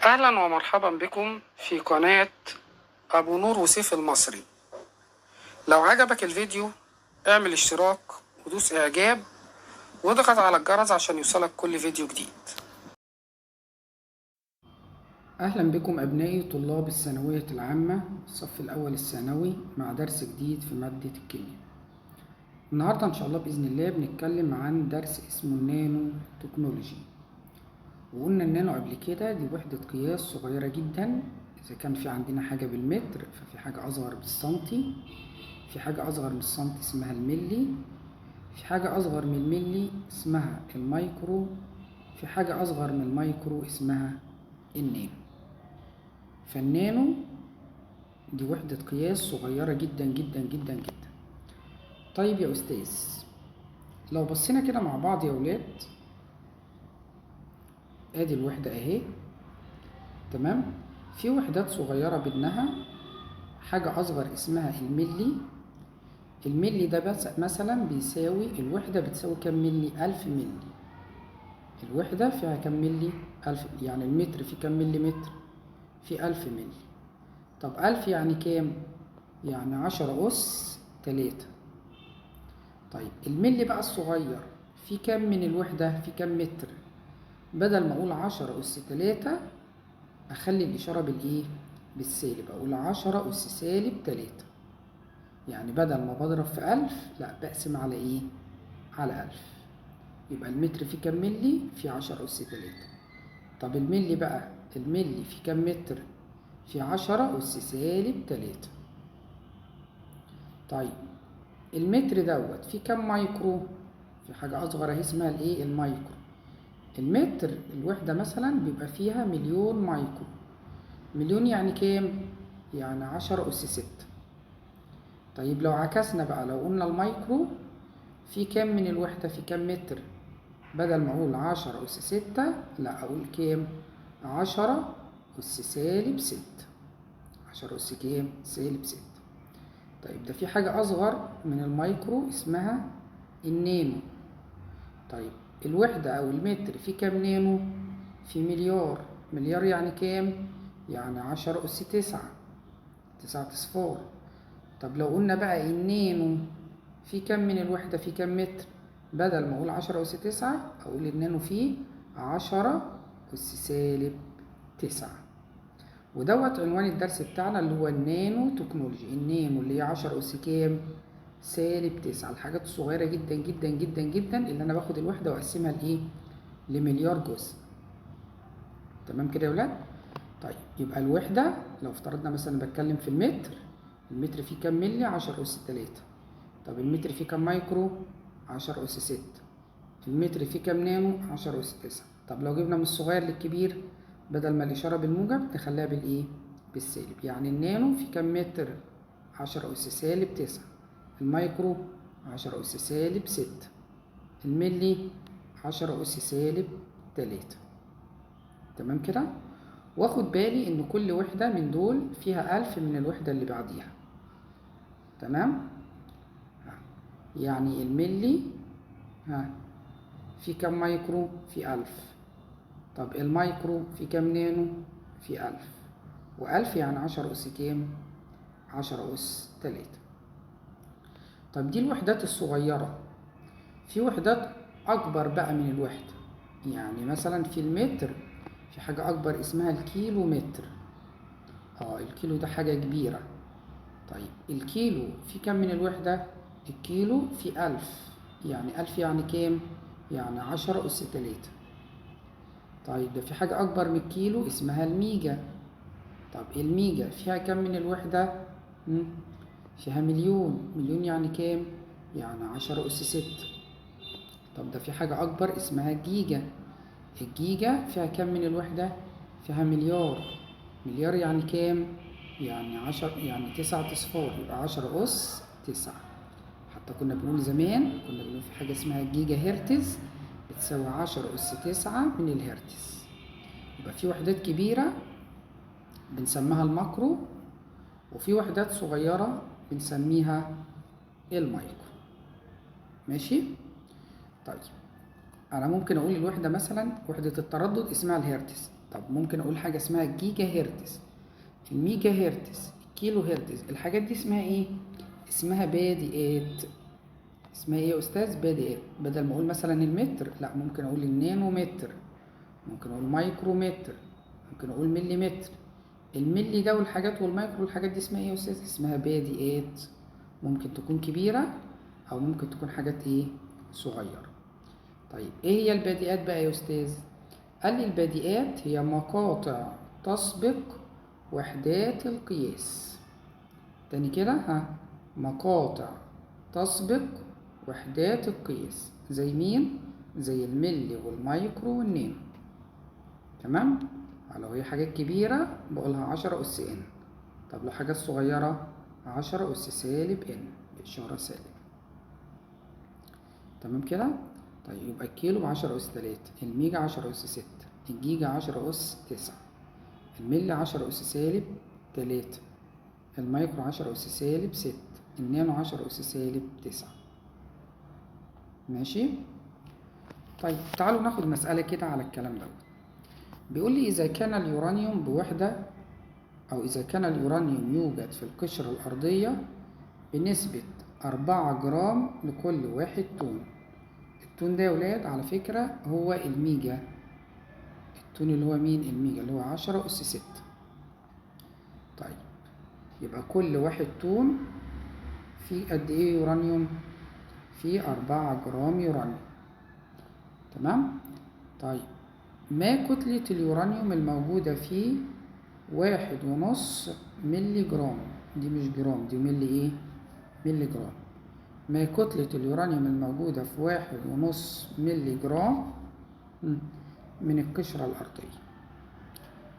أهلا ومرحبا بكم في قناة أبو نور وسيف المصري. لو عجبك الفيديو اعمل اشتراك ودوس إعجاب واضغط على الجرس عشان يوصلك كل فيديو جديد. أهلا بكم أبنائي طلاب الثانوية العامة الصف الأول الثانوي مع درس جديد في مادة الكيمياء. النهاردة إن شاء الله بإذن الله بنتكلم عن درس اسمه النانو تكنولوجي. وقلنا النانو قبل كده دي وحدة قياس صغيرة جدا. إذا كان في عندنا حاجة بالمتر ففي حاجة أصغر بالسنتي، في حاجة أصغر من السنتي اسمها الملي، في حاجة أصغر من الملي اسمها المايكرو، في حاجة أصغر من المايكرو اسمها النانو. فالنانو دي وحدة قياس صغيرة جدا جدا جدا جدا. طيب يا أستاذ، لو بصينا كده مع بعض يا ولاد، ادي الوحدة اهي، تمام؟ في وحدات صغيرة بينها حاجة أصغر اسمها الملي. الملي ده بس مثلا بيساوي، الوحدة بتساوي كام ملي؟ 1000 ملي. الوحدة فيها كام ملي؟ 1000. يعني المتر فيه كام ملي متر؟ فيه 1000 ملي. طب 1000 يعني كام؟ يعني 10 أس 3. طيب الملي بقى الصغير فيه كام من الوحدة؟ فيه كام متر؟ بدل ما أقول 10 أس 3 أخلي الإشارة بالإيه؟ بالسالب، أقول 10 أس سالب 3. يعني بدل ما بضرب في 1000 لا بقسم على إيه؟ على 1000. يبقى المتر فيه كام ملي؟ فيه 10 أس 3. طب الملي بقى، الملي فيه كام متر؟ فيه 10 أس سالب 3. طيب المتر دوت فيه كام مايكرو؟ في حاجة أصغر أهي اسمها الإيه؟ المايكرو. المتر الوحدة مثلا بيبقى فيها مليون مايكرو. مليون يعني كام؟ يعني 10 أس 6. طيب لو عكسنا بقى، لو قلنا المايكرو في كام من الوحدة؟ في كام متر؟ بدل ما أقول 10 أس 6 لا أقول كام؟ 10 أس سالب 6. 10 أس كام؟ سالب 6. طيب ده في حاجة أصغر من المايكرو اسمها النانو. طيب الوحدة أو المتر في كام نانو؟ في مليار. مليار يعني كام؟ يعني 10 أس 9. 9 أصفار. طب لو قلنا بقى النانو في كام من الوحدة؟ في كام متر؟ بدل ما أقول 10 أس 9 أقول النانو فيه 10 أس سالب 9. ودوت عنوان الدرس بتاعنا اللي هو النانو تكنولوجي. النانو اللي هي 10 أس كام؟ سالب 9. الحاجات الصغيرة جدا جدا جدا جدا اللي أنا باخد الوحدة وأقسمها لإيه؟ لمليار جزء. تمام كده يا ولاد؟ طيب يبقى الوحدة لو افترضنا مثلا بتكلم في المتر، المتر فيه كام ملي؟ 10 أس 3. طب المتر فيه كام مايكرو؟ 10 أس 6. المتر فيه كام نانو؟ 10 أس 9. طب لو جبنا من الصغير للكبير، بدل ما الإشارة بالموجب نخليها بالإيه؟ بالسالب. يعني النانو فيه كام متر؟ 10 أس سالب 9. المايكرو 10 أس سالب 6. الملي 10 أس سالب 3. تمام كده؟ واخد بالي إن كل وحدة من دول فيها 1000 من الوحدة اللي بعديها. تمام؟ يعني الملي في كام مايكرو؟ في 1000. طب المايكرو في كام نانو؟ في 1000. و1000 يعني 10 أس كام؟ 10 أس 3. طب دي الوحدات الصغيرة. في وحدات أكبر بقى من الوحدة. يعني مثلا في المتر في حاجة أكبر اسمها الكيلو متر. الكيلو ده حاجة كبيرة. طيب الكيلو في كام من الوحدة؟ الكيلو في 1000. يعني 1000 يعني كام؟ يعني 10 أس 3. طيب ده في حاجة أكبر من الكيلو اسمها الميجا. طب الميجا فيها كام من الوحدة؟ فيها مليون. مليون يعني كام؟ يعني 10 أس 6. طب ده في حاجة أكبر اسمها الجيجا. الجيجا فيها كام من الوحدة؟ فيها مليار. مليار يعني كام؟ يعني 10، يعني 9 أصفار، يبقى 10 أس 9. حتى كنا بنقول زمان، كنا بنقول في حاجة اسمها الجيجا هرتز بتساوي 10 أس 9 من الهرتز. يبقى في وحدات كبيرة بنسميها الماكرو، وفي وحدات صغيرة بنسميها المايكرو. ماشي؟ طيب أنا ممكن أقول الوحدة مثلا وحدة التردد اسمها الهرتز. طب ممكن اقول حاجة اسمها الجيجا هرتز، الميجا هرتز، الكيلو هرتز، الحاجات دي اسمها ايه؟ اسمها بادئات. اسمها ايه يا استاذ؟ بادئات. بدل ما اقول مثلا المتر، لا ممكن اقول النانومتر، ممكن اقول مايكرومتر، ممكن اقول مليمتر. الملي ده والحاجات والمايكرو والحاجات دي اسمها ايه يا استاذ؟ اسمها بادئات. ممكن تكون كبيرة او ممكن تكون حاجات ايه؟ صغيرة. طيب ايه هي البادئات بقى يا استاذ؟ قال لي البادئات هي مقاطع تسبق وحدات القياس. تاني كده، مقاطع تسبق وحدات القياس. زي مين؟ زي الملي والمايكرو والنانو. تمام؟ لو هي حاجات كبيرة بقولها 10 أس إن. طب لو حاجات صغيرة 10 أس سالب إن بإشارة سالب. تمام كده؟ طيب يبقى الكيلو ب10 أس 3، الميجا 10 أس 6، الجيجا 10 أس 9، الملي 10 أس سالب 3، المايكرو 10 أس سالب 6، النانو 10 أس سالب 9. ماشي؟ طيب تعالوا ناخد مسألة كده على الكلام دوت. بيقول لي إذا كان اليورانيوم بوحدة، أو إذا كان اليورانيوم يوجد في القشرة الأرضية بنسبة 4 جرام لكل 1 طن. الطن ده يا ولاد على فكرة هو الميجا. الطن اللي هو مين؟ الميجا، اللي هو 10 أس 6. طيب يبقى كل 1 طن فيه قد إيه يورانيوم؟ فيه 4 جرام يورانيوم. تمام؟ طيب ما كتلة اليورانيوم الموجودة فيه؟ 1.5 ملي جرام. دي مش جرام، دي ملي ايه؟ ملي جرام. ما كتلة اليورانيوم الموجودة في 1.5 ملي جرام من القشرة الأرضية.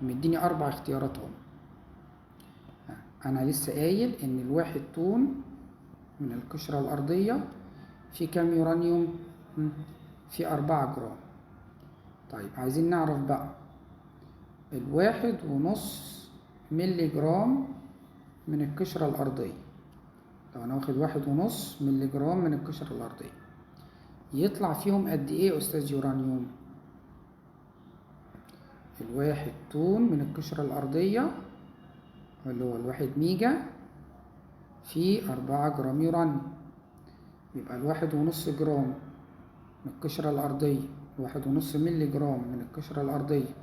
مديني 4 اختيارات اهو. أنا لسه قايل إن الواحد طن من القشرة الأرضية في كام يورانيوم؟ في 4 جرام. طيب عايزين نعرف بقى 1.5 ملي جرام من القشرة الأرضية. لو أنا واخد 1.5 ملي جرام من القشرة الأرضية يطلع فيهم قد إيه يا أستاذ يورانيوم؟ الواحد طن من القشرة الأرضية اللي هو الواحد ميجا فيه 4 جرام يورانيوم. يبقى 1.5 جرام من القشرة الأرضية، 1.5 ملي جرام من القشرة الأرضية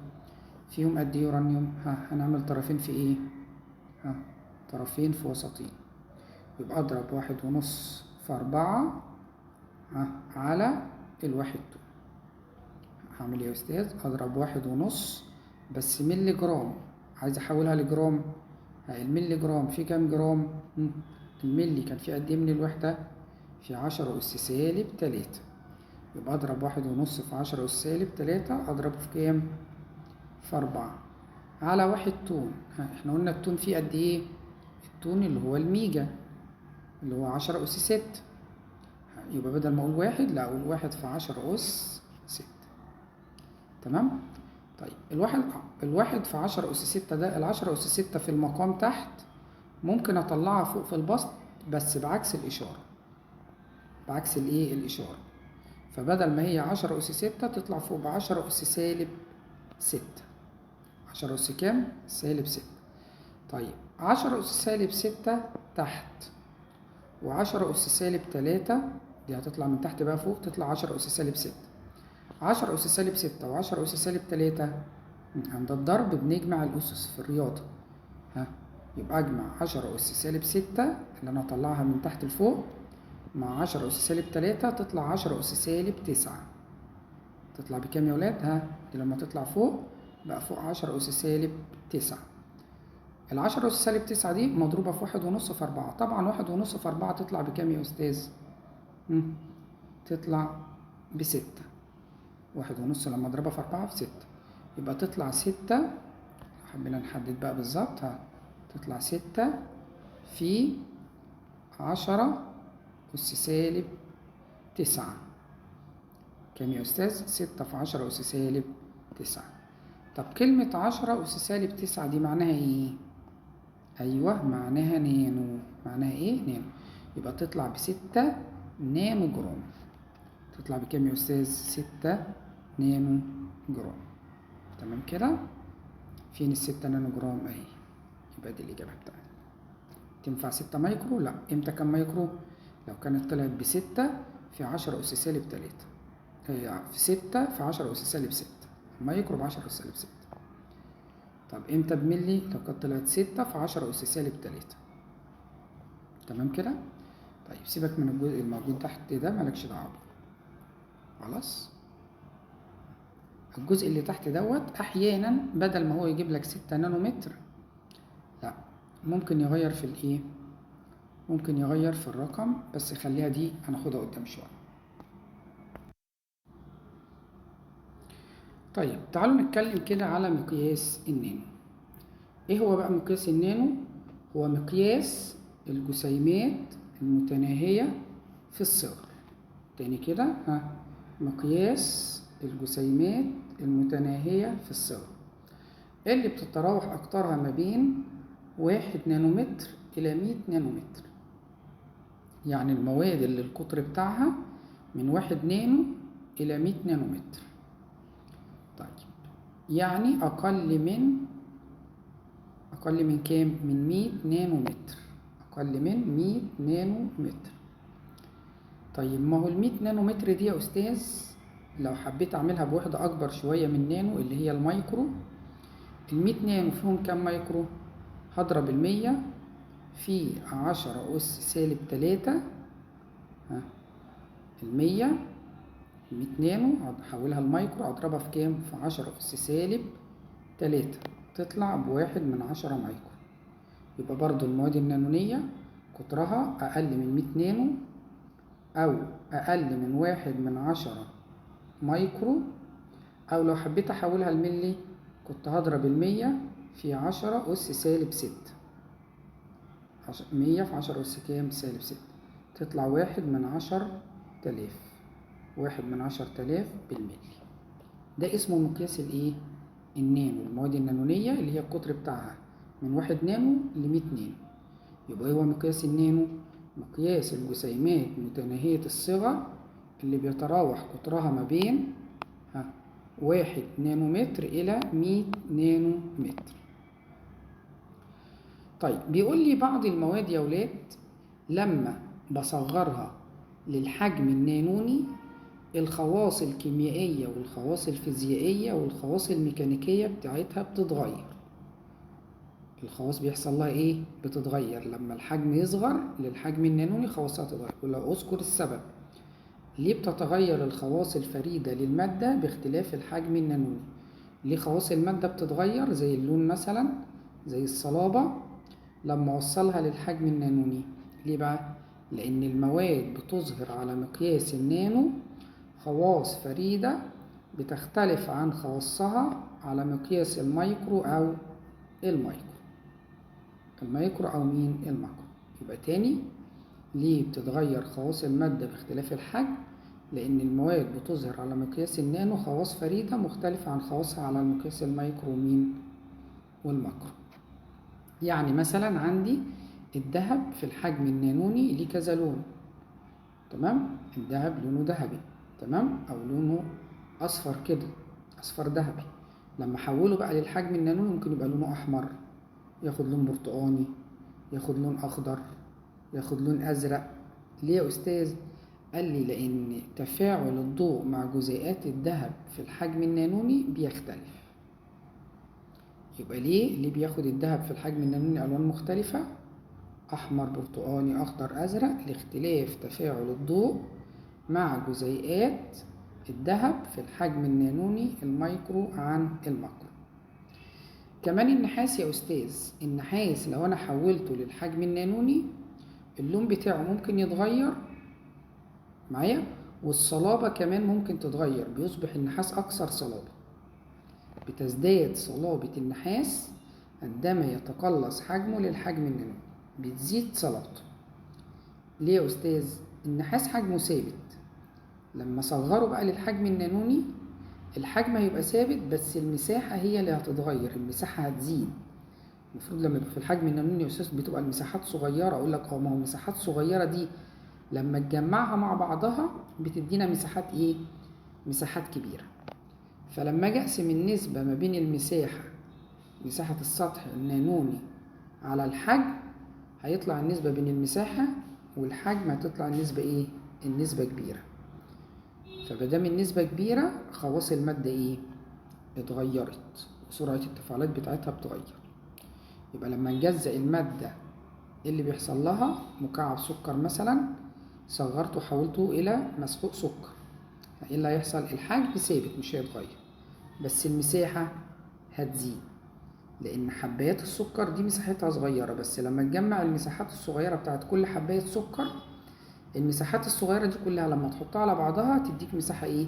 فيهم قد إيه يورانيوم؟ هنعمل طرفين في إيه؟ طرفين في وسطين. يبقى أضرب 1.5 في 4 على الواحد طن. هعمل إيه يا أستاذ؟ أضرب 1.5 بس ملي جرام، عايز أحولها لجرام. الملي جرام فيه كام جرام؟ الملي كان فيه قد إيه من الوحدة؟ في 10 أس سالب 3. يبقى أضرب 1.5 في 10 أس سالب 3 أضربه في كام؟ في 4 على 1 طن. احنا قلنا الطن فيه قد إيه؟ الطن اللي هو الميجا اللي هو 10 أس 6. يبقى بدل ما أقول 1 لا أقول 1 في 10 أس 6. تمام؟ طيب الواحد في 10 أس 6 ده، ال10 أس 6 في المقام تحت ممكن أطلعها فوق في البسط بس بعكس الإشارة. بعكس الإيه؟ الإشارة. فبدل ما هي 10 أس 6 تطلع فوق ب10 أس سالب 6. 10 أس كام؟ سالب 6. طيب 10 أس سالب 6 تحت، و10 أس سالب 3 دي هتطلع من تحت بقى فوق، تطلع 10 أس سالب 6. 10 أس سالب 6 و10 أس سالب 3 عند الضرب بنجمع الأسس في الرياضة. يبقى أجمع 10 أس سالب 6 اللي أنا أطلعها من تحت لفوق مع 10 أس سالب 3 تطلع 10 أس سالب 9. تطلع بكام يا ولاد؟ دي لما تطلع فوق بقى فوق 10 أس سالب 9. ال10 أس سالب 9 دي مضروبة في 1.5 في 4. طبعا 1.5 في 4 تطلع بكام يا أستاذ؟ تطلع ب6. 1.5 لما أضربها في 4 في 6 يبقى تطلع 6. حبينا نحدد بقى بالظبط، تطلع 6 في 10 أس سالب 9. كام يا أستاذ؟ 6 في 10 أس سالب 9. طب كلمة 10 أس سالب 9 دي معناها إيه؟ أيوه معناها نانو. معناها إيه؟ نانو. يبقى تطلع ب6 نانو جرام. تطلع بكام يا أستاذ؟ 6 نانو جرام. تمام كده؟ فين ال6 نانو جرام اهي، يبقى دي الإجابة بتاعتي. تنفع 6 مايكرو؟ لأ. امتى كام مايكرو؟ لو كانت طلعت ب6 في 10 أس سالب 3، هي في 6 في 10 أس سالب 6، مايكرو ب10 أس سالب 6. طب امتى بملي؟ لو كانت طلعت 6 في 10 أس سالب 3. تمام كده؟ طيب سيبك من الجزء الموجود تحت ده، مالكش دعوة بيه. خلاص؟ الجزء اللي تحت دوت أحيانا بدل ما هو يجيب لك 6 نانومتر، لأ، ممكن يغير في الإيه؟ ممكن يغير في الرقم، بس خليها دي هناخدها قدام شوية. طيب تعالوا نتكلم كده على مقياس النانو. ايه هو بقى مقياس النانو؟ هو مقياس الجسيمات المتناهية في الصغر. تاني كده، مقياس الجسيمات المتناهية في الصغر اللي بتتراوح أقطارها ما بين 1 نانومتر إلى 100 نانومتر. يعني المواد اللي القطر بتاعها من 1 نانو إلى 100 نانومتر. طيب يعني أقل من كام؟ من 100 نانومتر. أقل من 100 نانومتر. طيب ما هو ال 100 نانومتر دي يا أستاذ لو حبيت أعملها بوحدة أكبر شوية من نانو اللي هي المايكرو، ال 100 نانو فيهم كام مايكرو؟ هضرب ال 100 في 10 أس سالب 3. ال 100 نانو هحولها المايكرو أضربها في كام؟ في 10 أس سالب 3، تطلع ب1/10 مايكرو. يبقى برضو المواد النانونية قطرها أقل من 100 نانو أو أقل من 1/10 مايكرو، أو لو حبيت أحولها الملي كنت هضرب 100 في 10 أس سالب 6. 100 في 10 أس كام؟ سالب 6، تطلع 1/10,000. 1/10,000 بالملي. ده اسمه مقياس الإيه؟ النانو. المواد النانونية اللي هي القطر بتاعها من 1 نانو ل100 نانو. يبقى هو مقياس النانو مقياس الجسيمات متناهية الصغر اللي بيتراوح قطرها ما بين 1 نانومتر إلى 100 نانومتر. طيب بيقول لي بعض المواد يا ولاد لما بصغرها للحجم النانوني الخواص الكيميائية والخواص الفيزيائية والخواص الميكانيكية بتاعتها بتتغير. الخواص بيحصل لها ايه؟ بتتغير لما الحجم يصغر للحجم النانوني، خواصها تتغير. ولو اذكر السبب ليه بتتغير الخواص الفريدة للمادة باختلاف الحجم النانوني. ليه خواص المادة بتتغير زي اللون مثلا، زي الصلابة لما اوصلها للحجم النانوني؟ ليه بقى؟ لان المواد بتظهر على مقياس النانو خواص فريدة بتختلف عن خواصها على مقياس المايكرو أو المايكرو أو الماكرو. يبقى تاني، ليه بتتغير خواص المادة باختلاف الحجم؟ لأن المواد بتظهر على مقياس النانو خواص فريدة مختلفة عن خواصها على مقياس المايكرو والماكرو. يعني مثلا عندي الذهب في الحجم النانوني ليه كذا لون، تمام؟ الذهب لونه ذهبي، تمام؟ أو لونه أصفر كده، أصفر ذهبي. لما أحوله بقى للحجم النانوني ممكن يبقى لونه أحمر، ياخد لون برتقاني، ياخد لون أخضر، ياخد لون أزرق. ليه يا أستاذ؟ قال لي لأن تفاعل الضوء مع جزيئات الذهب في الحجم النانوني بيختلف. يبقى ليه بياخد الذهب في الحجم النانوني ألوان مختلفة، أحمر، برتقاني، أخضر، أزرق، لاختلاف تفاعل الضوء مع جزيئات الذهب في الحجم النانوني المايكرو عن الماكرو. كمان النحاس يا أستاذ، النحاس لو أنا حولته للحجم النانوني اللون بتاعه ممكن يتغير معايا، والصلابة كمان ممكن تتغير، بيصبح النحاس أكثر صلابة. بتزداد صلابة النحاس عندما يتقلص حجمه للحجم النانوني، بتزيد صلابته. ليه يا أستاذ؟ النحاس حجمه ثابت، لما صغره بقى للحجم النانوني الحجم هيبقى ثابت بس المساحة هي اللي هتتغير، المساحة هتزيد. المفروض لما يبقى في الحجم النانوني يا أستاذ بتبقى المساحات صغيرة، أقول لك ما هو المساحات صغيرة دي لما تجمعها مع بعضها بتدينا مساحات إيه؟ مساحات كبيرة. فلما أجي أقسم النسبة ما بين المساحة مساحة السطح النانوني على الحجم، هيطلع النسبة بين المساحة والحجم هتطلع النسبة ايه؟ النسبة كبيرة. فمادام النسبة كبيرة خواص المادة ايه؟ اتغيرت، وسرعة التفاعلات بتاعتها بتغير. يبقى لما نجزأ المادة ايه اللي بيحصل لها؟ مكعب سكر مثلا صغرته وحولته إلى مسحوق سكر، ايه اللي هيحصل؟ الحجم ثابت مش هيتغير، بس المساحة هتزيد، لأن حبايات السكر دي مساحتها صغيرة، بس لما تجمع المساحات الصغيرة بتاعت كل حباية سكر، المساحات الصغيرة دي كلها لما تحطها على بعضها تديك مساحة ايه؟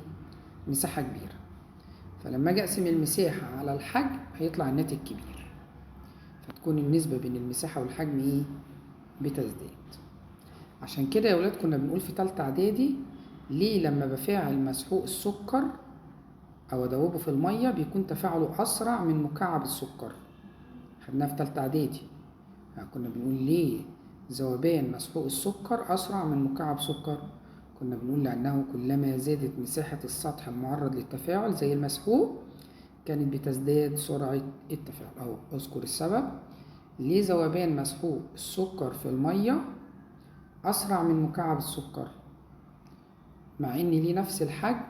مساحة كبيرة. فلما اجي اقسم المساحة على الحجم هيطلع الناتج كبير، فتكون النسبة بين المساحة والحجم ايه؟ بتزداد. عشان كده يا ولاد كنا بنقول في تالتة اعدادي ليه لما بفاعل مسحوق السكر او ادوبه في المية بيكون تفاعله اسرع من مكعب السكر. خدناها في تالتة اعدادي، كنا بنقول ليه ذوبان مسحوق السكر اسرع من مكعب سكر. كنا بنقول لانه كلما زادت مساحة السطح المعرض للتفاعل زي المسحوق كانت بتزداد سرعة التفاعل. أو أذكر السبب ليه ذوبان مسحوق السكر في المية أسرع من مكعب السكر مع إن ليه نفس الحجم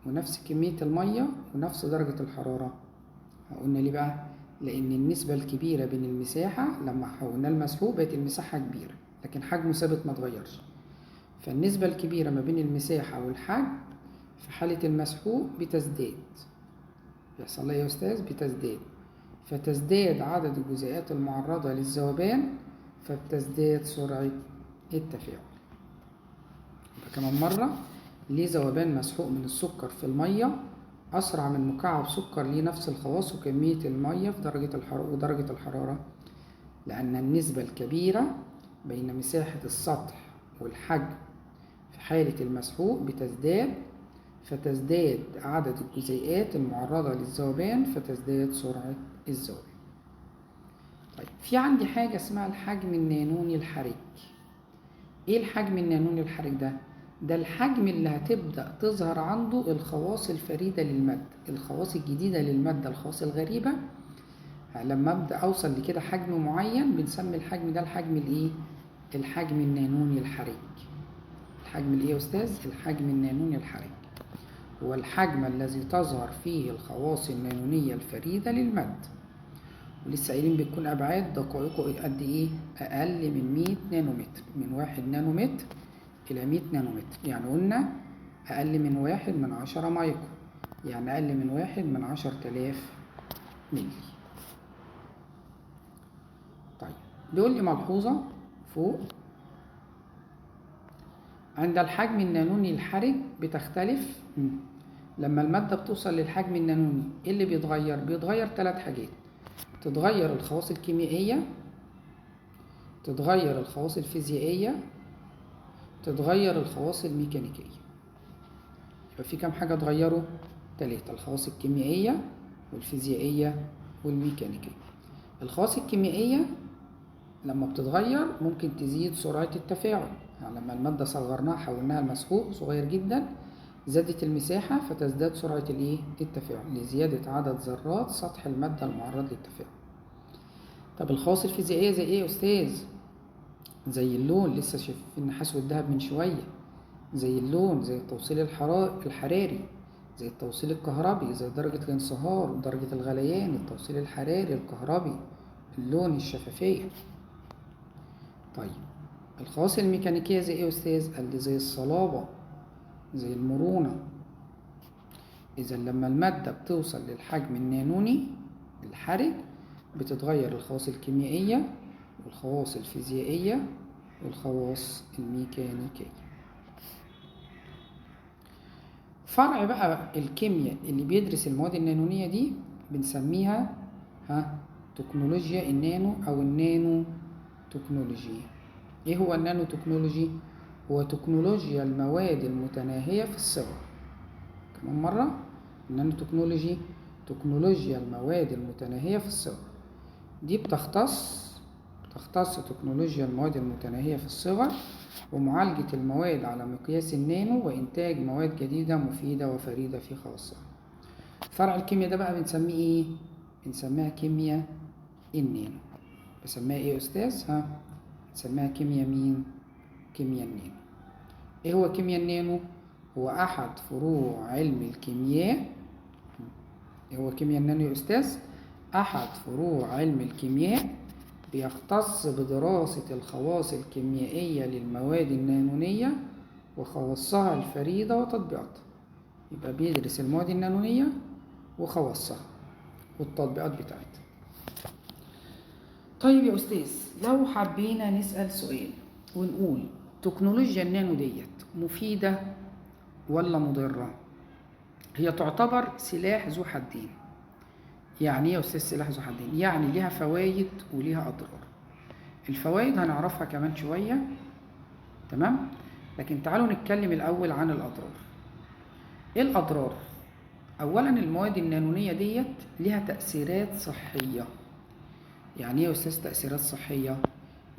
ونفس كمية المية ونفس درجة الحرارة. قلنا ليه بقى؟ لأن النسبة الكبيرة بين المساحة لما حولنا المسحوق بقت المساحة كبيرة لكن حجمه ثابت ما اتغيرش، فالنسبة الكبيرة ما بين المساحة والحجم في حالة المسحوق بتزداد. بيحصل لها يا أستاذ؟ بتزداد، فتزداد عدد الجزيئات المعرضة للذوبان فبتزداد سرعة التفاعل. كمان مرة، ليه ذوبان مسحوق من السكر في المية أسرع من مكعب سكر ليه نفس الخواص وكمية المية في درجة الحرارة؟ لأن النسبة الكبيرة بين مساحة السطح والحجم في حالة المسحوق بتزداد، فتزداد عدد الجزيئات المعرضة للذوبان فتزداد سرعة الذوبان. طيب في عندي حاجة اسمها الحجم النانوني الحرج. ايه الحجم النانوني الحرج ده؟ ده الحجم اللي هتبدأ تظهر عنده الخواص الفريدة للمادة، الخواص الجديدة للمادة، الخواص الغريبة. لما أبدأ أوصل لكده حجم معين بنسمي الحجم ده الحجم الايه؟ الحجم النانوني الحرج. الحجم الايه يا أستاذ؟ الحجم النانوني الحرج هو الحجم الذي تظهر فيه الخواص النانونية الفريدة للمادة. ولسه قايلين بتكون أبعاد دقائقه قد إيه؟ أقل من 100 نانومتر، من 1 نانومتر إلى 100 نانومتر. يعني قلنا أقل من 1/10 مايكرو، يعني أقل من 1/10,000 ملي. طيب بيقول لي ملحوظة فوق، عند الحجم النانوني الحرج بتختلف. لما المادة بتوصل للحجم النانوني إيه اللي بيتغير؟ بيتغير 3 حاجات: تتغير الخواص الكيميائية، تتغير الخواص الفيزيائية، تتغير الخواص الميكانيكية. يبقى في كام حاجة اتغيروا؟ 3: الخواص الكيميائية والفيزيائية والميكانيكية. الخواص الكيميائية لما بتتغير ممكن تزيد سرعة التفاعل، يعني لما المادة صغرناها حولناها لمسحوق صغير جدا زادت المساحة فتزداد سرعة التفاعل لزيادة عدد ذرات سطح المادة المعرض للتفاعل. طب الخواص الفيزيائية زي ايه يا أستاذ؟ زي اللون، لسه شايفين النحاس والذهب من شوية. زي اللون، زي التوصيل الحراري، زي التوصيل الكهربي، زي درجة الانصهار ودرجة الغليان، التوصيل الحراري الكهربي، اللون، الشفافية. طيب الخواص الميكانيكية زي ايه يا أستاذ؟ قال لي زي الصلابة، زي المرونة. إذا لما المادة بتوصل للحجم النانوني الحرج بتتغير الخواص الكيميائية والخواص الفيزيائية والخواص الميكانيكية. فرع بقى الكيمياء اللي بيدرس المواد النانونية دي بنسميها تكنولوجيا النانو أو النانو تكنولوجيا. إيه هو النانو تكنولوجي؟ هو تكنولوجيا المواد المتناهية في الصغر. كمان مرة، النانو تكنولوجي تكنولوجيا المواد المتناهية في الصغر. دي بتختص تكنولوجيا المواد المتناهية في الصغر ومعالجة المواد على مقياس النانو وإنتاج مواد جديدة مفيدة وفريدة في خواصها. فرع الكيمياء ده بقى بنسميه إيه؟ بنسميها كيمياء النانو. بسميها ايه يا استاذ؟ بنسميها كيمياء مين؟ كيمياء النانو. ايه هو كيمياء النانو؟ هو احد فروع علم الكيمياء. ايه هو كيمياء النانو يا استاذ؟ احد فروع علم الكيمياء بيختص بدراسة الخواص الكيميائية للمواد النانونية وخواصها الفريدة وتطبيقاتها. يبقى بيدرس المواد النانونية وخواصها والتطبيقات بتاعتها. طيب يا أستاذ، لو حبينا نسأل سؤال ونقول تكنولوجيا النانو ديت مفيدة ولا مضرة؟ هي تعتبر سلاح ذو حدين. يعني ايه يا أستاذ سلاح ذو حدين؟ يعني ليها فوائد وليها أضرار. الفوائد هنعرفها كمان شوية، تمام؟ لكن تعالوا نتكلم الأول عن الأضرار. ايه الأضرار؟ أولا المواد النانونية ديت ليها تأثيرات صحية. يعني ايه يا أستاذ تأثيرات صحية؟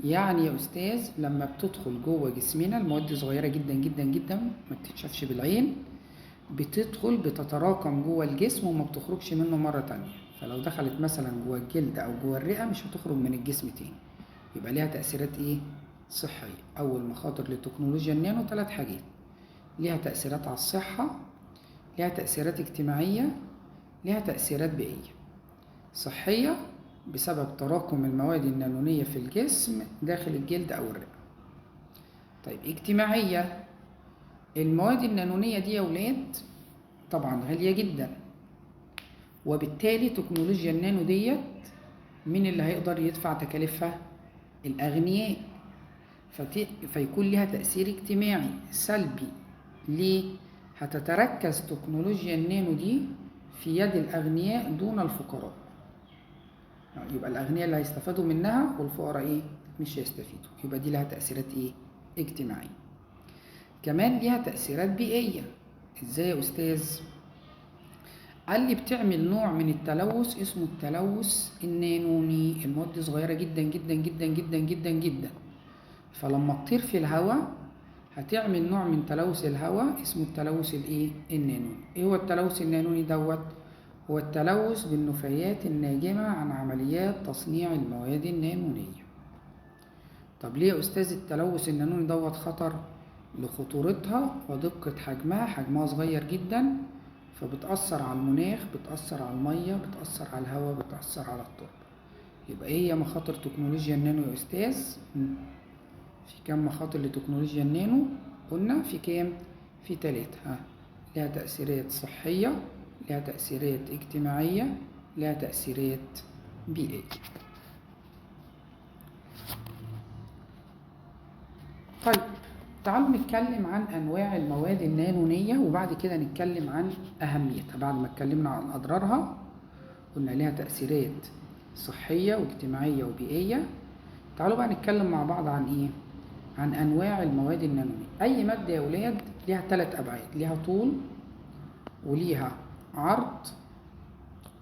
يعني يا أستاذ لما بتدخل جوه جسمنا المواد دي صغيرة جدا جدا جدا ما بتتشافش بالعين، بتدخل بتتراكم جوه الجسم وما بتخرجش منه مرة تانية. فلو دخلت مثلا جوه الجلد أو جوه الرئة مش هتخرج من الجسم تاني. يبقى ليها تأثيرات ايه؟ صحية. أول مخاطر لتكنولوجيا النانو 3 حاجات: ليها تأثيرات على الصحة، ليها تأثيرات اجتماعية، ليها تأثيرات بيئية. صحية بسبب تراكم المواد النانونية في الجسم داخل الجلد أو الرئة. طيب اجتماعية، المواد النانونية دي يا ولاد طبعا غالية جدا، وبالتالي تكنولوجيا النانو ديت مين اللي هيقدر يدفع تكاليفها؟ الأغنياء. فيكون لها تأثير اجتماعي سلبي. ليه؟ هتتركز تكنولوجيا النانو دي في يد الأغنياء دون الفقراء. يبقى الأغنياء اللي هيستفادوا منها والفقراء ايه؟ مش هيستفيدوا. يبقى دي لها تأثيرات ايه؟ اجتماعية. كمان ليها تأثيرات بيئية. ازاي يا أستاذ؟ قال لي بتعمل نوع من التلوث اسمه التلوث النانوني. المواد دي صغيرة جدا جدا جدا جدا جدا جدا، فلما تطير في الهواء هتعمل نوع من تلوث الهواء اسمه التلوث الايه؟ النانوني. ايه هو التلوث النانوني دوت؟ هو التلوث بالنفايات الناجمة عن عمليات تصنيع المواد النانونية. طب ليه يا أستاذ التلوث النانوني دوت خطر؟ لخطورتها ودقة حجمها. حجمها صغير جدا، فبتأثر على المناخ، بتأثر على المية، بتأثر على الهواء، بتأثر على التربة. يبقى ايه هي مخاطر تكنولوجيا النانو يا أستاذ؟ في كام مخاطر لتكنولوجيا النانو؟ قلنا في كام؟ في 3. لها تأثيرات صحية، لها تأثيرات اجتماعية، لها تأثيرات بيئية. طيب تعالوا نتكلم عن أنواع المواد النانونية وبعد كده نتكلم عن أهميتها. بعد ما اتكلمنا عن أضرارها قلنا لها تأثيرات صحية واجتماعية وبيئية. تعالوا بقى نتكلم مع بعض عن إيه؟ عن أنواع المواد النانونية. أي مادة يا ولاد ليها 3 أبعاد: ليها طول وليها عرض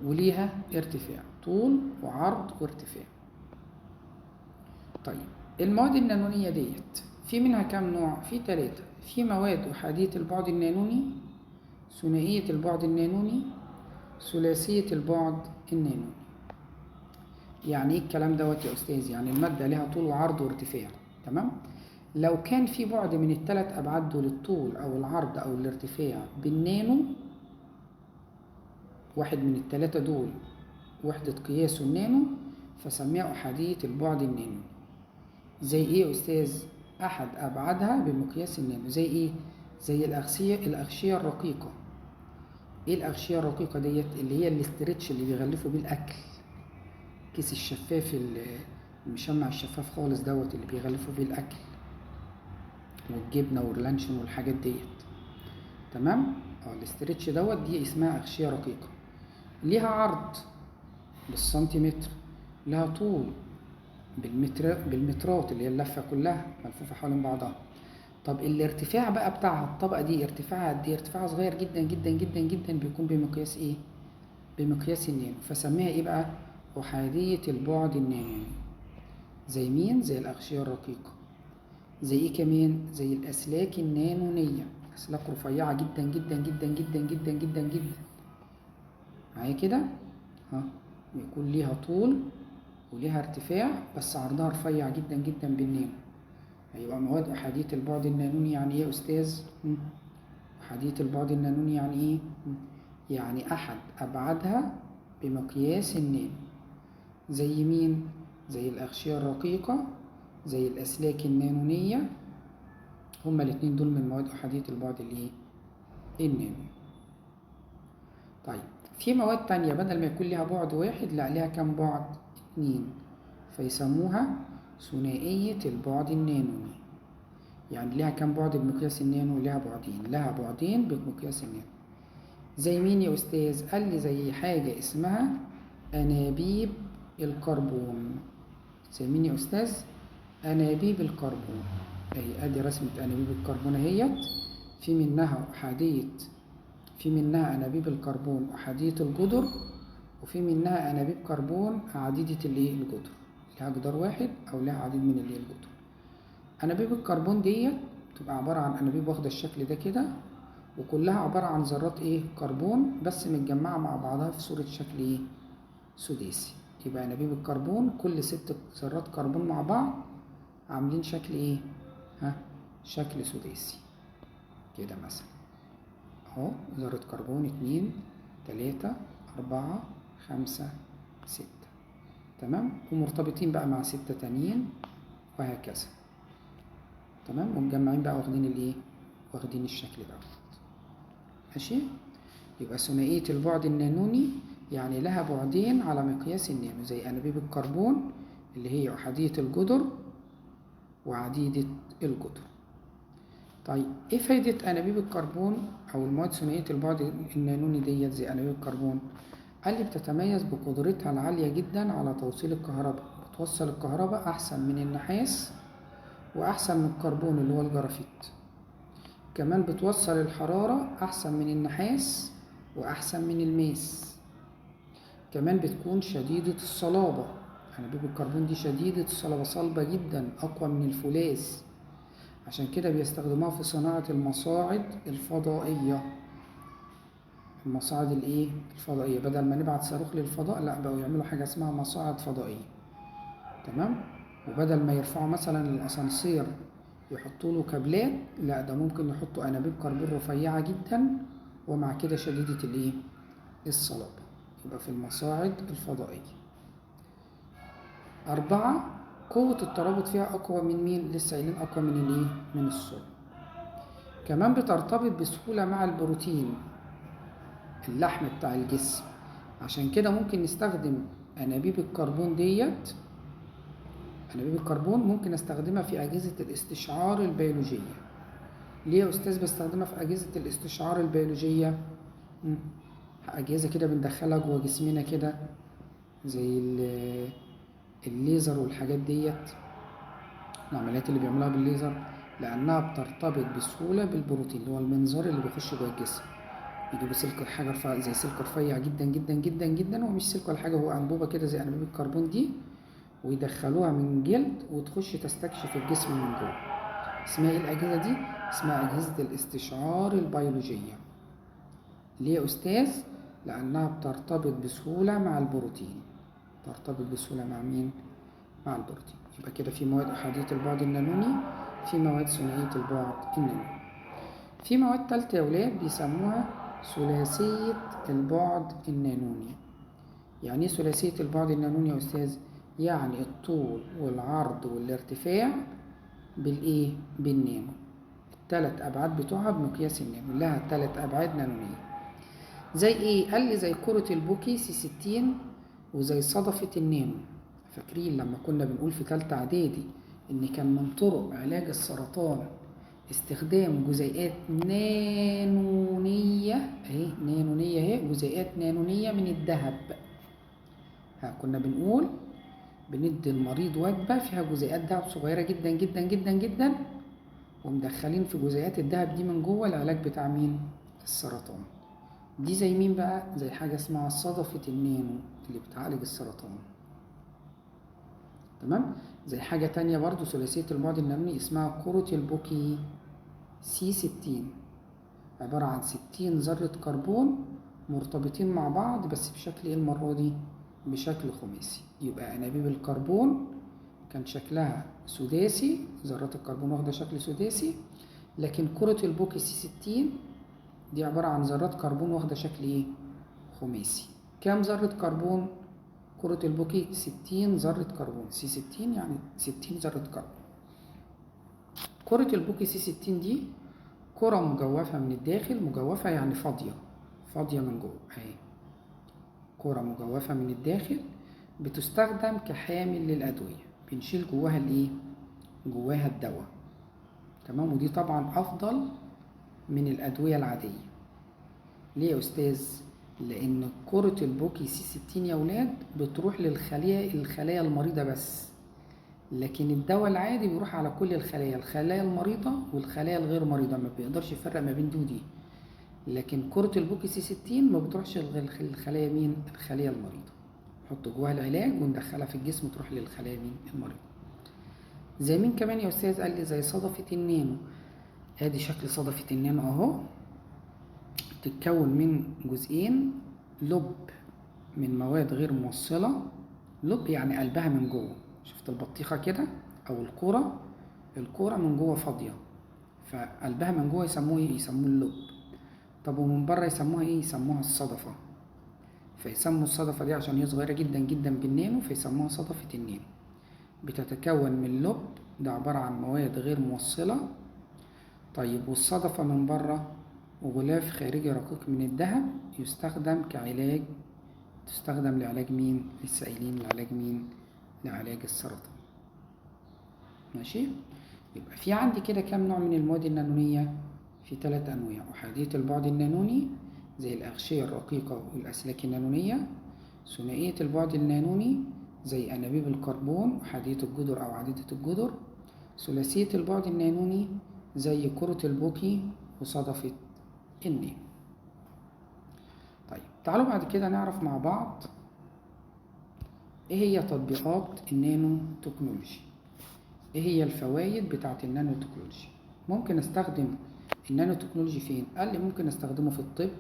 وليها ارتفاع. طول وعرض وارتفاع. طيب المواد النانونية ديت في منها كام نوع؟ في 3. في مواد أحادية البعد النانوني، ثنائية البعد النانوني، ثلاثية البعد النانوني. يعني ايه الكلام دوت يا أستاذ؟ يعني المادة لها طول وعرض وارتفاع، تمام؟ لو كان في بعد من ال3 أبعاد دول، الطول أو العرض أو الارتفاع، بالنانو، واحد من ال3 دول وحدة قياسه النانو، فسميها أحادية البعد النانوني. زي ايه يا أستاذ؟ أحد أبعادها بمقياس النانو. زي ايه؟ زي الأغشية الرقيقة. ايه الأغشية الرقيقة ديت؟ اللي هي الاسترتش اللي بيغلفوا بيه الأكل، كيس الشفاف المشمع الشفاف خالص دوت اللي بيغلفوا بيه الأكل والجبنة واللانشون والحاجات ديت، تمام؟ الاسترتش دوت دي اسمها أغشية رقيقة. ليها عرض بالسنتيمتر، لها طول بالمترات اللي هي اللفة كلها ملفوفة حوالين بعضها. طب الارتفاع بقى بتاعها، الطبقة دي ارتفاعها قد ايه؟ ارتفاعها صغير جدا جدا جدا جدا، بيكون بمقياس ايه؟ بمقياس النانو. فسميها ايه بقى؟ أحادية البعد النانوني. زي مين؟ زي الأغشية الرقيقة. زي ايه كمان؟ زي الأسلاك النانونية، أسلاك رفيعة جدا جدا جدا جدا جدا جدا جدا. معايا كده؟ يكون ليها طول وليها ارتفاع بس عرضها رفيع جدا جدا بالنانو. هيبقى مواد أحادية البعد النانوني يعني إيه يا أستاذ؟ أحادية البعد النانوني يعني إيه؟ يعني أحد أبعادها بمقياس النانو. زي مين؟ زي الأغشية الرقيقة، زي الأسلاك النانونية. هما الاتنين دول من مواد أحادية البعد الإيه؟ النانو. طيب في مواد تانية بدل ما يكون لها بعد واحد لا لها كام بعد؟ 2، فيسموها ثنائية البعد النانوني. يعني لها كام بعد بمقياس النانو؟ لها بعدين، لها بعدين بمقياس النانو. زي مين يا أستاذ؟ قال لي زي حاجة اسمها أنابيب الكربون. زي مين يا أستاذ؟ أنابيب الكربون. أهي أدي رسمة أنابيب الكربون أهيت. في منها أحادية، في منها أنابيب الكربون أحادية الجدر، وفي منها أنابيب كربون عديدة الجدر، لها جدار واحد أو لها عديد من الجدر. أنابيب الكربون ديت بتبقى عبارة عن أنابيب واخدة الشكل ده كده، وكلها عبارة عن ذرات كربون بس متجمعة مع بعضها في صورة شكل سداسي. يبقى أنابيب الكربون كل 6 ذرات كربون مع بعض عاملين شكل شكل سداسي كده مثلا. اهو ذرة كربون 2 3 4 5 6، تمام، ومرتبطين بقى مع 6 تانيين وهكذا، تمام، ومجمعين بقى واخدين واخدين الشكل ده. ماشي. يبقى ثنائية البعد النانوني يعني لها بعدين على مقياس النانو، زي أنابيب الكربون اللي هي أحادية الجدر وعديدة الجدر. طيب ايه فايدة أنابيب الكربون أو المواد ثنائية البعد النانوني ديت زي أنابيب الكربون؟ قال لي بتتميز بقدرتها العالية جدا على توصيل الكهرباء، بتوصل الكهرباء أحسن من النحاس وأحسن من الكربون اللي هو الجرافيت. كمان بتوصل الحرارة أحسن من النحاس وأحسن من الماس. كمان بتكون شديدة الصلابة. أنابيب الكربون دي شديدة الصلابة، صلبة جدا، أقوى من الفولاذ. عشان كده بيستخدموها في صناعة المصاعد الفضائية. المصاعد الفضائية، بدل ما نبعت صاروخ للفضاء لا بقوا يعملوا حاجة اسمها مصاعد فضائية، تمام. وبدل ما يرفعوا مثلا الأسانسير يحطوا له كابلات، لا ده ممكن يحطوا أنابيب كربون رفيعة جدا ومع كده شديدة الصلابة. يبقى في المصاعد الفضائية. 4، قوة الترابط فيها أقوى من مين؟ لسه قايلين أقوى من من الصلب. كمان بترتبط بسهولة مع البروتين، اللحم بتاع الجسم. عشان كده ممكن نستخدم أنابيب الكربون ديت. أنابيب الكربون ممكن استخدمها في أجهزة الاستشعار البيولوجية. ليه يا أستاذ بستخدمها في أجهزة الاستشعار البيولوجية؟ أجهزة كده بندخلها جوه جسمنا كده زي الليزر والحاجات ديت، العمليات اللي بيعملوها بالليزر، لأنها بترتبط بسهولة بالبروتين اللي هو المنظار اللي بيخش جوه الجسم. يجيبوا سلك حاجة زي سلك رفيع جدا جدا جدا جدا، ومش سلك ولا حاجة، هو أنبوبة كده زي أنابيب الكربون دي، ويدخلوها من جلد وتخش تستكشف الجسم من جوه. اسمها ايه الأجهزة دي؟ اسمها أجهزة الاستشعار البيولوجية. ليه يا أستاذ؟ لأنها بترتبط بسهولة مع البروتين. ترتبط بسهولة مع مين؟ مع البروتين. يبقى كده في مواد أحادية البعد النانوني، في مواد ثنائية البعد النانوني. في مواد تالتة يا ولاد بيسموها ثلاثية البعد النانوني. يعني ايه ثلاثية البعد النانوني يا أستاذ؟ يعني الطول والعرض والارتفاع بالنانو. الثلاث أبعاد بتوعها بمقياس النانو، لها 3 أبعاد نانونية. زي ايه؟ قال لي زي كرة البوكي C60 وزي صدفة النانو. فاكرين لما كنا بنقول في تالتة إعدادي إن كان من طرق علاج السرطان استخدام جزيئات نانونية اهي جزيئات نانونية من الذهب. كنا بنقول بندي المريض وجبة فيها جزيئات ذهب صغيرة جدا جدا جدا جدا، ومدخلين في جزيئات الذهب دي من جوه العلاج بتاع مين؟ السرطان. دي زي مين بقى؟ زي حاجة اسمها صدفة النانو اللي بتعالج السرطان، تمام. زي حاجة تانية برضو ثلاثية البعد النانوني اسمها كرة البوكي C60، عبارة عن 60 ذرة كربون مرتبطين مع بعض بس بشكل المرة دي؟ بشكل خماسي. يبقى أنابيب الكربون كان شكلها سداسي، ذرات الكربون واخدة شكل سداسي، لكن كرة البوكي C60 دي عبارة عن ذرات كربون واخدة شكل ايه؟ خماسي. كام ذرة كربون؟ كرة البوكي 60 ذرة كربون، C60 يعني 60 ذرة كربون. كرة البوكي C60 دي كرة مجوفة من الداخل، مجوفة يعني فاضية، فاضية من جوه اهي. كرة مجوفة من الداخل بتستخدم كحامل للأدوية، بنشيل جواها الايه؟ جواها الدواء. تمام. ودي طبعا أفضل من الأدوية العادية. ليه يا أستاذ؟ لأن كرة البوكي C60 يا ولاد بتروح الخلايا المريضة بس، لكن الدواء العادي بيروح على كل الخلايا المريضة والخلايا الغير مريضة، ما بيقدرش يفرق ما بين دي ودي. لكن كرة البوكي C60 ما بتروحش الخلايا مين؟ الخلايا المريضة. نحط جواها العلاج وندخلها في الجسم تروح للخلايا مين؟ المريضة. زي مين كمان يا أستاذ؟ قال لي زي صدفة النانو. ادي شكل صدفة النانو اهو، تتكون من جزئين، لب من مواد غير موصلة. لب يعني قلبها من جوه، شفت البطيخة كده او الكورة من جوه فاضية، فقلبها من جوه يسموه ايه؟ يسموه اللب. طب ومن بره يسموها ايه؟ يسموها الصدفة. فيسموا الصدفة دي عشان هي صغيرة جدا جدا بالنانو فيسموها صدفة النانو. بتتكون من لب، ده عبارة عن مواد غير موصلة. طيب والصدفة من بره وغلاف خارجي رقيق من الذهب، تستخدم لعلاج مين؟ للسائلين. لعلاج مين؟ لعلاج السرطان. ماشي. يبقى في عندي كده كام نوع من المواد النانونية؟ في 3 أنواع. أحادية البعد النانوني زي الأغشية الرقيقة والأسلاك النانونية. ثنائية البعد النانوني زي أنابيب الكربون، أحادية الجدر أو عديدة الجدر. ثلاثية البعد النانوني زي كرة البوكي وصدفة النانو. طيب تعالوا بعد كده نعرف مع بعض ايه هي تطبيقات النانو تكنولوجي، ايه هي الفوائد بتاعة النانو تكنولوجي. ممكن استخدم النانو تكنولوجي فين؟ قال لي ممكن استخدمه في الطب،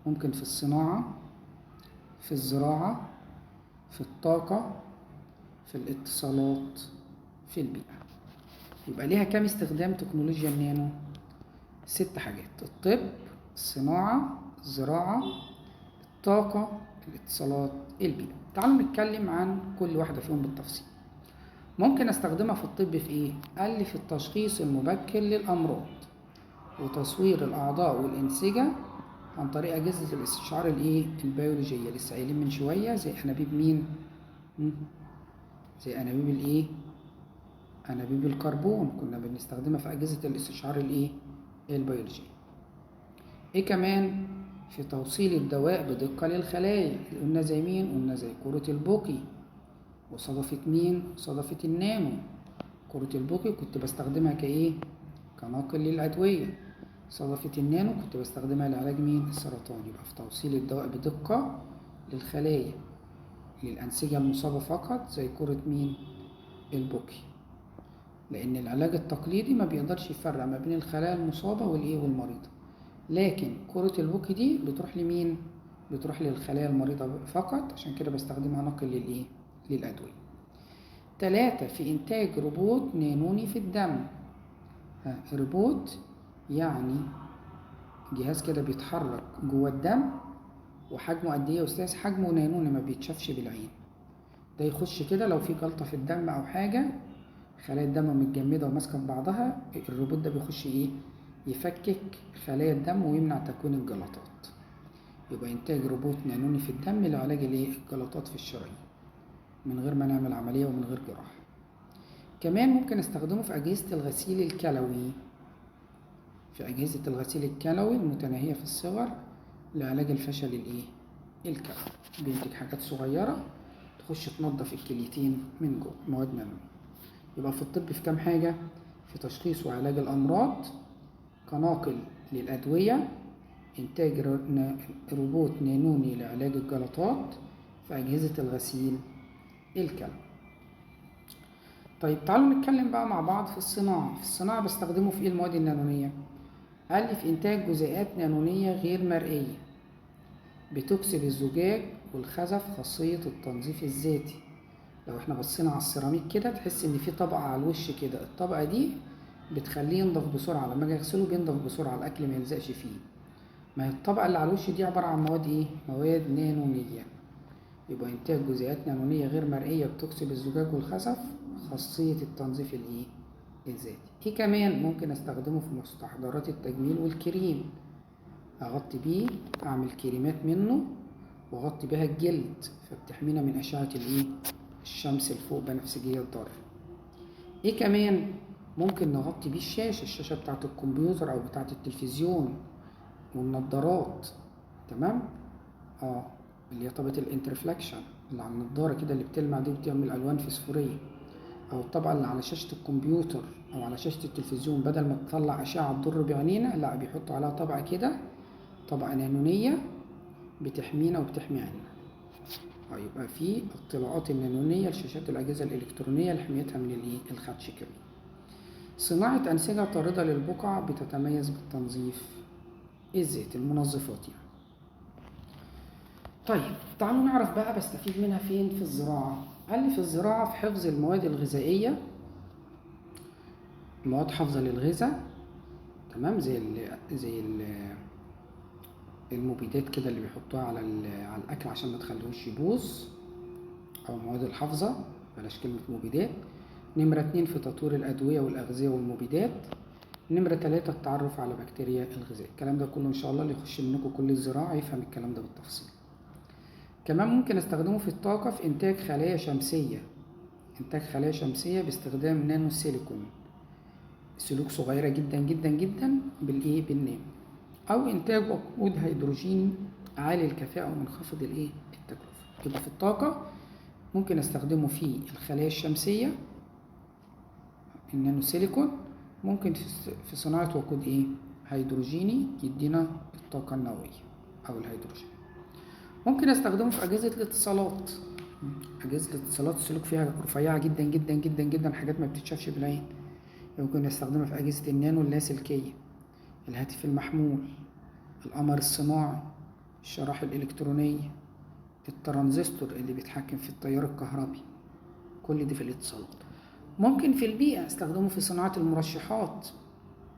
ممكن في الصناعة، في الزراعة، في الطاقة، في الاتصالات، في البيئة. يبقى ليها كام استخدام تكنولوجيا النانو؟ 6 حاجات: الطب، الصناعة، الزراعة، الطاقة، الاتصالات، البيئة. تعالوا نتكلم عن كل واحدة فيهم بالتفصيل. ممكن استخدمها في الطب في ايه؟ قال لي في التشخيص المبكر للأمراض وتصوير الأعضاء والأنسجة عن طريق أجهزة الاستشعار البيولوجية. لسه قايلين من شوية زي أنابيب مين؟ زي أنابيب أنابيب الكربون كنا بنستخدمها في أجهزة الاستشعار البيولوجية. ايه كمان؟ في توصيل الدواء بدقة للخلايا. قلنا زي مين؟ قلنا زي كرة البوكي وصدفة مين؟ صدفة النانو. كرة البوكي كنت بستخدمها كناقل للأدوية. صدفة النانو كنت بستخدمها لعلاج مين؟ السرطان. يبقى في توصيل الدواء بدقة للخلايا، للأنسجة المصابة فقط زي كرة مين؟ البوكي. لأن العلاج التقليدي ما بيقدرش يفرق ما بين الخلايا المصابة والمريضة، لكن كرة البوكي دي بتروح لمين؟ بتروح للخلايا المريضة فقط، عشان كده بستخدمها نقل للأدوية. 3 في إنتاج روبوت نانوني في الدم. روبوت يعني جهاز كده بيتحرك جوه الدم، وحجمه قد ايه يا أستاذ؟ حجمه نانوني ما بيتشافش بالعين. ده يخش كده لو في جلطة في الدم أو حاجة، خلايا الدم متجمدة وماسكة في بعضها، الروبوت ده بيخش يفكك خلايا الدم ويمنع تكوين الجلطات. يبقى إنتاج روبوت نانوني في الدم لعلاج الجلطات في الشرايين من غير ما نعمل عملية ومن غير جراحة. كمان ممكن استخدمه في أجهزة الغسيل الكلوي، في أجهزة الغسيل الكلوي المتناهية في الصغر لعلاج الفشل الكلوي. بينتج حاجات صغيرة تخش تنظف الكليتين من جوه، مواد نانونية. يبقى في الطب في كام حاجة؟ في تشخيص وعلاج الأمراض، كناقل للأدوية، إنتاج روبوت نانوني لعلاج الجلطات، في أجهزة الغسيل الكلوي. طيب تعالوا نتكلم بقى مع بعض في الصناعة. في الصناعة بستخدمه في المواد النانونية؟ قال لي في إنتاج جزيئات نانونية غير مرئية بتكسب الزجاج والخزف خاصية التنظيف الذاتي. لو احنا بصينا على السيراميك كده تحس ان في طبقة على الوش كده، الطبقة دي بتخليه ينضف بسرعة، لما اجي اغسله بينضف بسرعة، الاكل ما يلزقش فيه. ما هي الطبقة اللي على الوش دي عبارة عن مواد ايه؟ مواد نانونية. يبقى انتاج جزيئات نانونية غير مرئية بتكسب الزجاج والخزف خاصية التنظيف الايه؟ الذاتي. ايه كمان ممكن استخدمه في مستحضرات التجميل والكريم؟ اغطي بيه، اعمل كريمات منه واغطي بيها الجلد، فبتحمينا من اشعة الايه؟ الشمس الفوق بنفسجية الضارة. ايه كمان ممكن نغطي بيه الشاشة بتاعة الكمبيوتر او بتاعة التلفزيون والنضارات. تمام؟ اللي هي طبقة الانترفلاكشن اللي على النضارة كده اللي بتلمع دي وبتعمل الوان فسفورية، او الطبقة اللي على شاشة الكمبيوتر او على شاشة التلفزيون، بدل ما تطلع اشعة تضر بعينينا، لا بيحطوا عليها طبقة كده، طبقة نانونية بتحمينا وبتحمي عيننا. يبقى في الطلاءات النانونية لشاشات الأجهزة الإلكترونية لحمايتها من الخدش كمان. صناعة أنسجة طاردة للبقع بتتميز بالتنظيف الذاتي، المنظفات يعني. طيب تعالوا نعرف بقى بستفيد منها فين في الزراعة. قال لي في الزراعة في حفظ المواد الغذائية، مواد حافظة للغذاء، تمام، زي المبيدات كده اللي بيحطوها على الأكل عشان ما تخليهوش يبوظ، أو مواد الحافظة، بلاش كلمة مبيدات. نمرة 2 في تطوير الأدوية والأغذية والمبيدات. نمرة 3 التعرف على بكتيريا الغذاء. الكلام ده كله إن شاء الله اللي يخش منكم كل الزراعة يفهم الكلام ده بالتفصيل. كمان ممكن استخدمه في الطاقة في إنتاج خلايا شمسية، إنتاج خلايا شمسية باستخدام نانو سيليكون، سلوك صغيرة جدا جدا جدا بالنانو، أو إنتاج وقود هيدروجيني عالي الكفاءة ومنخفض التكلفة. يبقى في الطاقة ممكن استخدمه في الخلايا الشمسية النانو سيليكون، ممكن في صناعة وقود هيدروجيني يدينا الطاقة النووية أو الهيدروجين. ممكن استخدمه في أجهزة الاتصالات. أجهزة الاتصالات السلوك فيها رفيعة جدا جدا جدا جدا، حاجات ما بتتشافش بالعين. ممكن استخدمها في أجهزة النانو اللاسلكية، الهاتف المحمول، القمر الصناعي، الشرايح الإلكترونية، الترانزستور اللي بيتحكم في التيار الكهربي، كل دي في الاتصالات. ممكن في البيئة استخدمه في صناعة المرشحات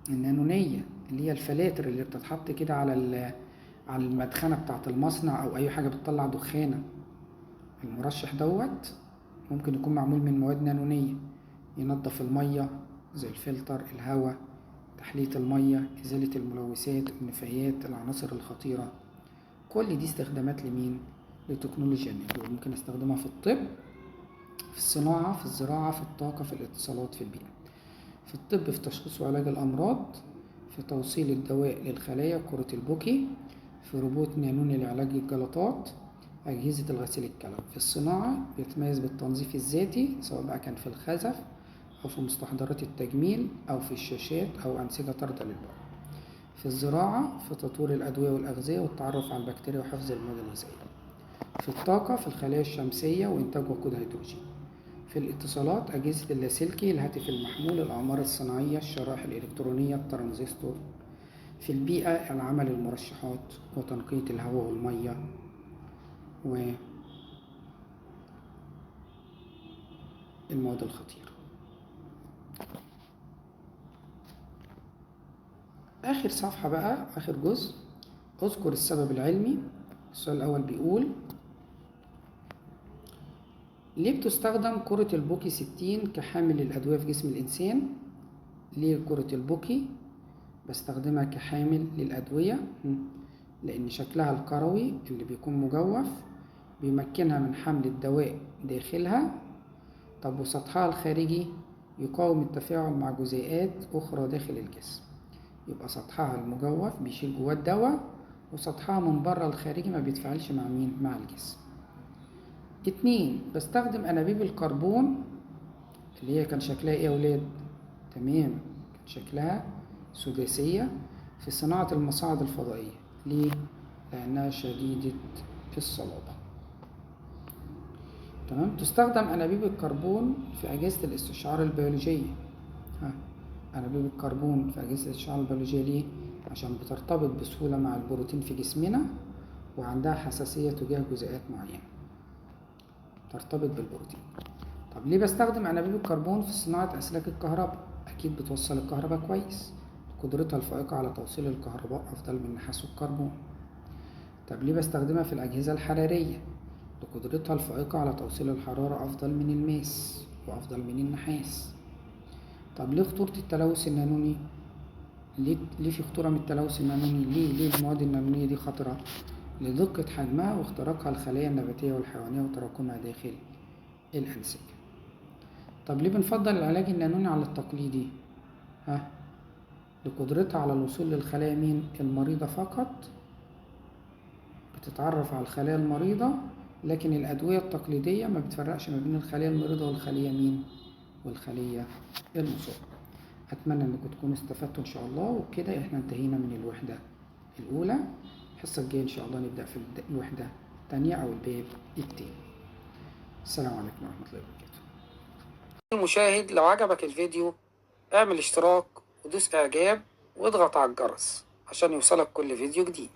النانونية، اللي هي الفلاتر اللي بتتحط كده على المدخنة بتاعة المصنع أو أي حاجة بتطلع دخانة. المرشح دوت ممكن يكون معمول من مواد نانونية، ينظف المية زي الفلتر، الهواء، تحلية المية، إزالة الملوثات، النفايات، العناصر الخطيرة. كل دي استخدامات لمين؟ لتكنولوجيا النانو. ممكن استخدمها في الطب، في الصناعة، في الزراعة، في الطاقة، في الاتصالات، في البيئة. في الطب في تشخيص وعلاج الأمراض، في توصيل الدواء للخلايا، كرة البوكي، في روبوت نانوني لعلاج الجلطات، أجهزة الغسيل الكلوي. في الصناعة بيتميز بالتنظيف الذاتي، سواء بقى كان في الخزف أو في مستحضرات التجميل أو في الشاشات أو أنسجة طاردة للبقع. في الزراعة في تطوير الأدوية والأغذية والتعرف على البكتيريا وحفظ المواد الغذائية. في الطاقة في الخلايا الشمسية وإنتاج وقود هيدروجين. في الاتصالات أجهزة اللاسلكي، الهاتف المحمول، الأقمار الصناعية، الشرائح الإلكترونية، الترانزستور. في البيئة العمل المرشحات وتنقية الهواء والمية والمواد الخطيرة. آخر صفحة بقى، آخر جزء، أذكر السبب العلمي. السؤال الأول بيقول: ليه بتستخدم كرة البوكي 60 كحامل للأدوية في جسم الإنسان؟ ليه كرة البوكي بستخدمها كحامل للأدوية؟ لأن شكلها الكروي اللي بيكون مجوف بيمكنها من حمل الدواء داخلها. طب وسطحها الخارجي يقاوم التفاعل مع جزيئات أخرى داخل الجسم. يبقى سطحها المجوف بيشيل جواه الدواء، وسطحها من بره الخارجي ما بيتفاعلش مع مين؟ مع الجسم. 2 بستخدم أنابيب الكربون اللي هي كان شكلها إيه يا ولاد؟ تمام، كان شكلها سداسية في صناعة المصاعد الفضائية. ليه؟ لأنها شديدة الصلابة. تمام. تستخدم أنابيب الكربون في أجهزة الاستشعار البيولوجية. أنابيب الكربون في أجهزة الاستشعار البيولوجية ليه؟ عشان بترتبط بسهولة مع البروتين في جسمنا، وعندها حساسية تجاه جزيئات معينة ترتبط بالبروتين. طب ليه بستخدم أنابيب الكربون في صناعة أسلاك الكهرباء؟ أكيد بتوصل الكهرباء كويس، قدرتها الفائقة على توصيل الكهرباء أفضل من النحاس والكربون. طب ليه بستخدمها في الأجهزة الحرارية؟ لقدرتها الفائقة على توصيل الحرارة أفضل من الماس وأفضل من النحاس. طب ليه خطورة التلوث النانوني؟ ليه في خطورة من التلوث النانوني؟ ليه المواد النانونية دي خطرة؟ لدقة حجمها واختراقها الخلايا النباتية والحيوانية وتراكمها داخل الأنسجة. طب ليه بنفضل العلاج النانوني على التقليدي؟ لقدرتها على الوصول للخلايا المريضة فقط، بتتعرف على الخلايا المريضة، لكن الأدوية التقليدية ما بتفرقش ما بين الخلية المريضة والخلية والخلية المصابة. أتمنى أنكم تكونوا استفدتوا إن شاء الله. وبكده إحنا انتهينا من الوحدة الأولى. الحصة الجاية إن شاء الله نبدأ في الوحدة الثانية أو الباب التاني. السلام عليكم ورحمة الله وبركاته. المشاهد، لو عجبك الفيديو اعمل اشتراك ودوس إعجاب واضغط على الجرس عشان يوصلك كل فيديو جديد.